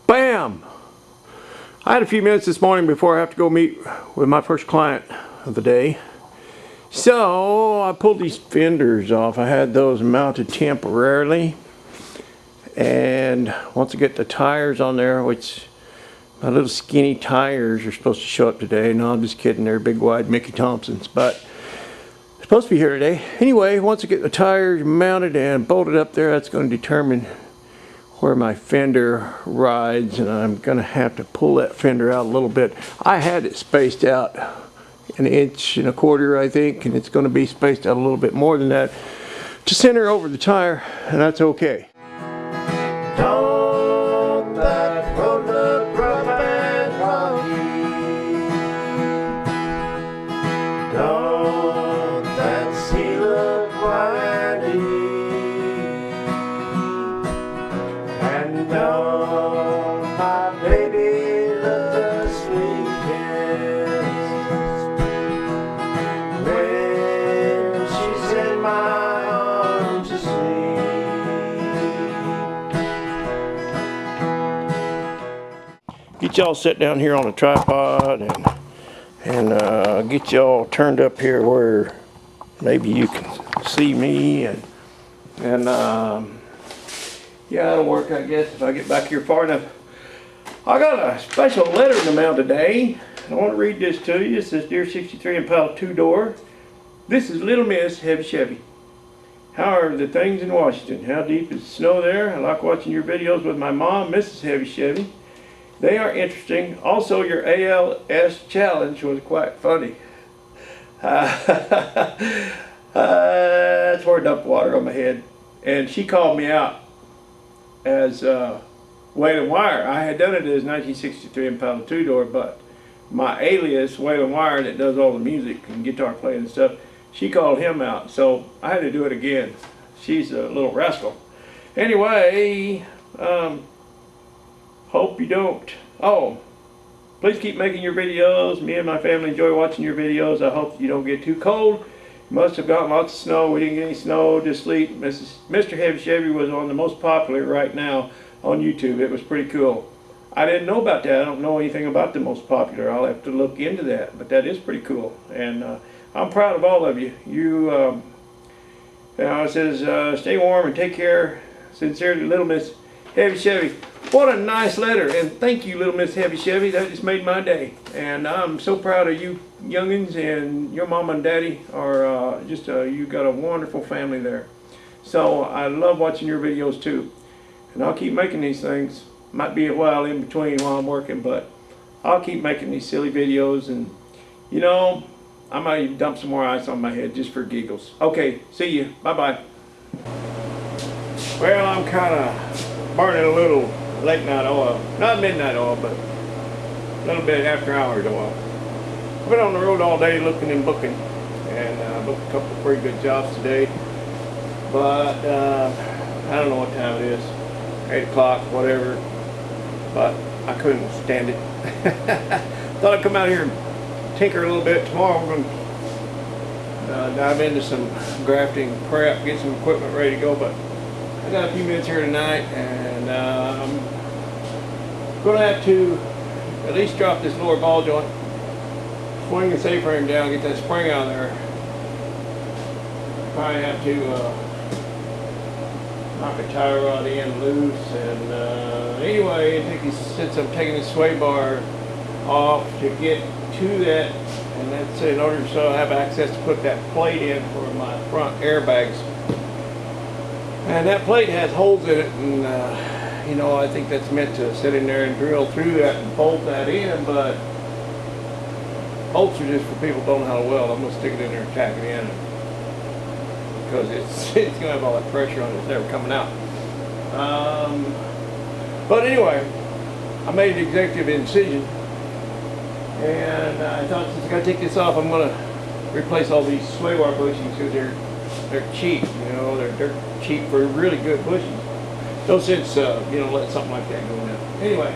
Bam! I had a few minutes this morning before I have to go meet with my first client of the day. So I pulled these fenders off. I had those mounted temporarily. And once I get the tires on there, which my little skinny tires are supposed to show up today. No, I'm just kidding. They're big wide Mickey Thompsons, but they're supposed to be here today. Anyway, once I get the tires mounted and bolted up there, that's going to determine where my fender rides, and I'm going to have to pull that fender out a little bit. I had it spaced out 1.25 inches, I think, and it's going to be spaced out a little bit more than that to center over the tire, and that's okay. Don't that road look rough and rocky? Don't that sea look windy? And don't my baby look the sweetest when she's in my arms asleep? Get y'all set down here on a tripod and get y'all turned up here where maybe you can see me and yeah, that'll work, I guess, if I get back here far enough. I got a special letter in the mail today. I want to read this to you. It says, "Dear 63 Impala 2-door, this is Little Miss Heavy Chevy. How are the things in Washington? How deep is the snow there? I like watching your videos with my mom, Mrs. Heavy Chevy. They are interesting. Also, your ALS challenge was quite funny." That's where I dumped water on my head. And she called me out as Waylon Wire. I had done it as 1963 Impala 2-door, but my alias, Waylon Wire, that does all the music and guitar playing and stuff, she called him out. So I had to do it again. She's a little rascal. Anyway, hope you don't. Oh, please keep making your videos. Me and my family enjoy watching your videos. I hope you don't get too cold. You must have gotten lots of snow. We didn't get any snow, just sleet. Mr. Heavy Chevy was on the most popular right now on YouTube. It was pretty cool. I didn't know about that. I don't know anything about the most popular. I'll have to look into that, but that is pretty cool. And I'm proud of all of you. It says, stay warm and take care. Sincerely, Little Miss Heavy Chevy. What a nice letter, and thank you, Little Miss Heavy Chevy. That just made my day. And I'm so proud of you youngins, and your mom and daddy are you got a wonderful family there. So I love watching your videos too. And I'll keep making these things. Might be a while in between while I'm working, but I'll keep making these silly videos, and you know, I might even dump some more ice on my head just for giggles. Okay, see you. Bye-bye. Well, I'm kind of burning a little late night oil. Not midnight oil, but a little bit after hours oil. I've been on the road all day looking and booking, and booked a couple of pretty good jobs today. But I don't know what time it is. 8 o'clock, whatever. But I couldn't stand it. Thought I'd come out here and tinker a little bit. Tomorrow we're going to dive into some grafting prep, get some equipment ready to go. But I got a few minutes here tonight, and I'm going to have to at least drop this lower ball joint, swing the A-frame down, get that spring out of there. Probably have to knock a tire rod in loose, and anyway, since I'm taking the sway bar off to get to that, and that's in order so I have access to put that plate in for my front airbags. And that plate has holes in it, and you know, I think that's meant to sit in there and drill through that and bolt that in, but bolts are just for people who don't know how to weld. I'm going to stick it in there and tack it in, because it's going to have all that pressure on it. It's never coming out. But anyway, I made an executive decision, and I thought, since I got to take this off, I'm going to replace all these sway bar bushings, because they're cheap. You know, they're cheap for really good bushings. No sense, you know, let something like that go in. Anyway,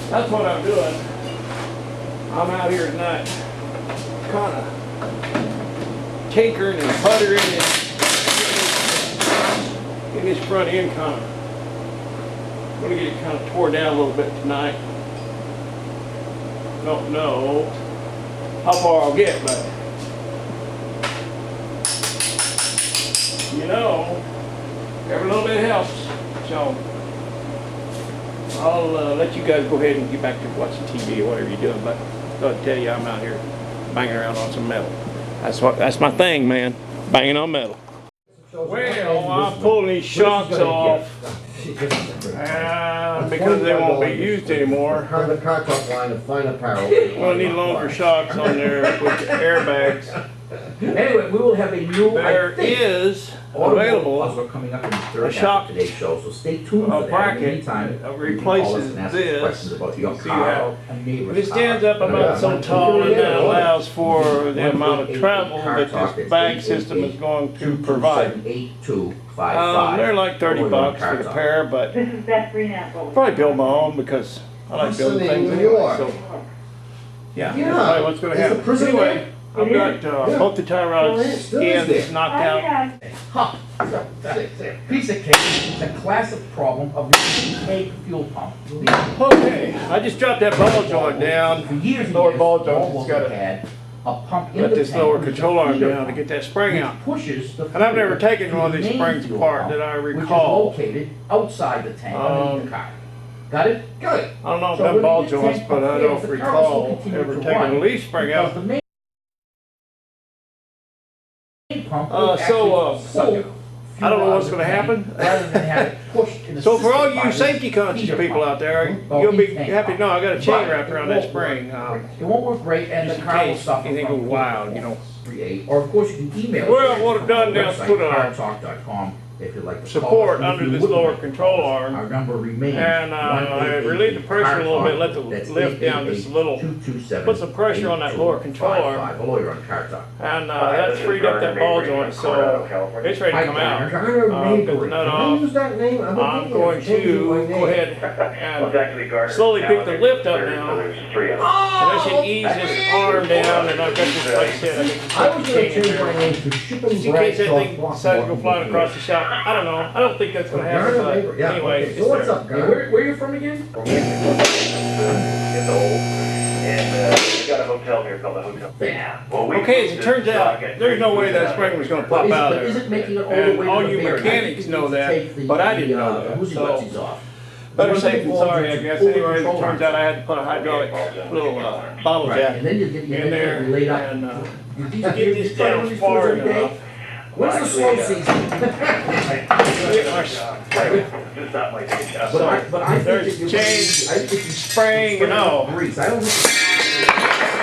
that's what I'm doing. I'm out here tonight, kind of tinkering and puttering and getting this front end kind of I'm gonna get it kind of tore down a little bit tonight. Don't know how far I'll get, but you know, every little bit helps. So I'll let you guys go ahead and get back to watching TV or whatever you're doing. But I'll tell you, I'm out here banging around on some metal. That's my thing, man. Banging on metal. Well, I'm pulling these shocks off because they won't be used anymore. Part of the car talk line of fine apparel. We'll need longer shocks on there with the airbags. Anyway, we will have a new. There is available coming up in the third a shock half of today's show, so stay tuned for that. In the bracket meantime, that you can call us replaces and ask this. questions about your See car, how a neighbor's it stands car. up about so tall and that allows for the amount of travel that this bag system is going to provide. 8255. They're like 30 bucks for the pair, but This is Beth Greenapple. probably build my own because I like building things New anyway. York. So yeah, Yeah. that's probably what's going to Is the happen. prison Anyway, I've got Yeah. both the tie rods Still is ends there. knocked I out. have Ha! Piece of cake. It's a classic problem of the cake fuel pump. Okay, I just dropped that ball joint down. For years and Lower years, ball joint, all it's gotta Volvo had a pump in let the this tank lower with a control arm feeder down to pump, get that spring which out. pushes the And I've never fuel taken one of to these the main springs fuel apart pump, that I which is recall. located outside the tank underneath the car. Got it? Good. I don't know if So them when ball the tank joints, but I pump don't fails, the car will still recall continue ever to taking run a leaf spring because out. the main pump Uh, will so, actually suck I fuel don't know out what's of the gonna tank happen. rather than have it pushed in the So for all system by you the safety conscious feeder people pump. out there, Well, you'll be tank happy to know I got a pump. chain But wrapped around it that won't spring. work. It won't work great, and just the in car will case suffer anything from goes wild, you know. 38. Or of course you can email Well, us what I've done now is website, put a cartalk.com, if you'd like to support call us. under If you this would lower like to control call us, arm. Our number remains. And I relieved the pressure a little bit, let the lift down just a little, put some pressure on that lower control arm. A lawyer on Car Talk. And that's freed up that ball joint, so it's ready to come out. Garner Get the Mabry. nut Can I off. use that name? I'm going to go ahead and slowly pick the lift up now. And I should ease this arm down, and I've got this, like I said, I got I was this gonna chain in change my there. name to Shipping Just in case that Bradshaw thing decides to go flying across the shop. I don't know. I don't think that's gonna happen, Garner Mabry, but yeah, anyway, okay. it's So what's there. up, Yeah, Garner? where are you from again? We got a hotel here called the Hotel. Yeah. Well, Okay, as it turns out, there's no way that spring was gonna pop out But is there. it making it all the way And to the all you bearing? I mechanics think you know need to that, take the- but I didn't the, know that, woozy so- wutsies off. Better One safe of the than sorry, I voltage guess. pull the Anyway, it control turns arm. out I had to put a hydraulic little bottle Right, jack and then you get in there, laid up. and You get this down far enough. When's the slow season? It's not my day job. But I think There's that you chains, I think you spring, and all. grease. I don't think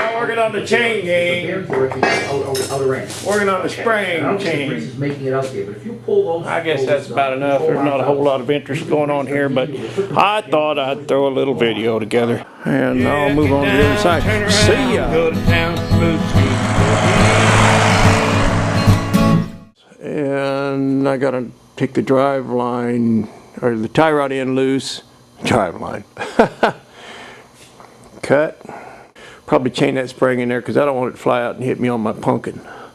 I'm working on the chain the gang, bearings are working out of range. working on the I spring don't think chain. grease is making it out there, but if you pull those. I guess that's about enough. There's not a whole lot of interest going on here, but I thought I'd throw a little video together. And I'll move on to the other side. See ya! And I gotta take the drive line, or the tie rod end loose. Drive line. Cut. Probably chain that spring in there because I don't want it to fly out and hit me on my pumpkin.